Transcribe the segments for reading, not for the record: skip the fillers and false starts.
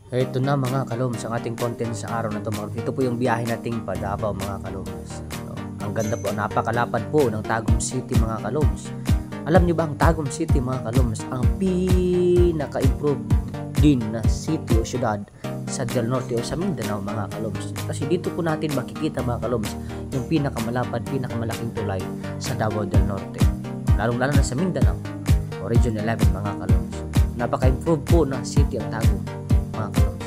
Ito na mga kaloms, ang ating content sa araw na ito. Ito po yung biyahe nating pa Davao mga kaloms. Ang ganda po, napakalapad po ng Tagum City mga kaloms. Alam niyo ba ang Tagum City mga kaloms, ang pinaka-improve din na city o syudad sa Del Norte o sa Mindanao mga kaloms. Kasi dito po natin makikita mga kaloms yung pinakamalapad, pinakamalaking tulay sa Davao del Norte. Lalong-lalo na sa Mindanao o Region 11 mga kaloms. Napaka-improve po na city ang Tagum mga kaloms.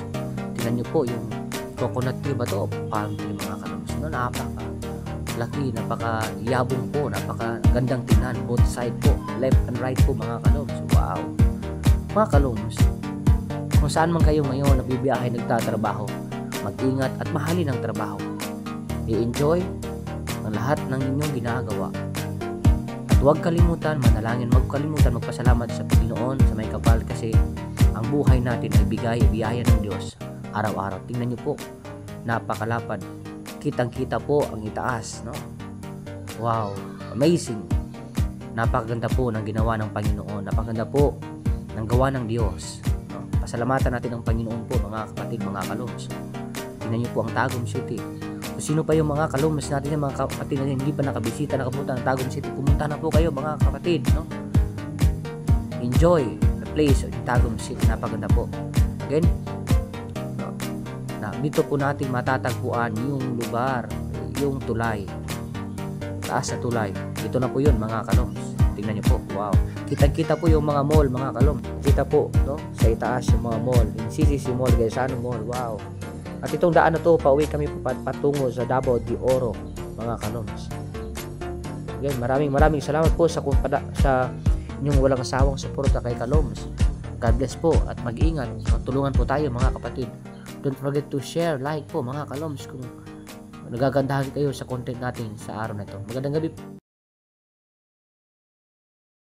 Tingnan nyo po yung coconut tree ba to o palm tree mga kaloms. No, napaka laki, napaka yabong po, napaka gandang tingnan, both side po, left and right po mga kaloms. Wow mga kaloms, kung saan man kayo ngayon nabibiyahe, nagtatrabaho, mag-ingat at mahalin ang trabaho. I-enjoy ang lahat ng inyong ginagawa. At huwag kalimutan manalangin, huwag kalimutan magpasalamat sa Panginoon sa may kapal, kasi ang buhay natin ay biyaya ng Diyos araw-araw. Tingnan niyo po, napakalapad. Kitang-kita po ang itaas, no? Wow, amazing. Napakaganda po ng ginawa ng Panginoon. Napakaganda po ng gawa ng Diyos. No? Pasalamatan natin ang Panginoon po mga kapatid, mga kaloms. Tingnan niyo po ang Tagum City. Kung sino pa yung mga kaloms natin, yung mga kapatid na hindi pa nakabisita, nakapunta ng Tagum City, pumunta na po kayo mga kapatid, no? Enjoy the place of Tagum City. Napaganda po. Again, dito po natin matatagpuan yung lugar, yung tulay, taas sa tulay. Dito na po yun mga kaloms. Tingnan nyo po, wow. Kitang-kita po yung mga mall mga kaloms. Kita po, no? Sa itaas yung mga mall, yung CCC Mall, Gaisano Mall, wow. At itong daan na to, pauwi kami patungo sa Davao de Oro mga kaloms. Again, maraming salamat po sa inyong walang asawang suporta kay kaloms. God bless po at mag-ingat. Tulungan po tayo mga kapatid. Don't forget to share, like po mga kaloms kung nagagandahan kayo sa content natin sa araw na ito. Magandang gabi po.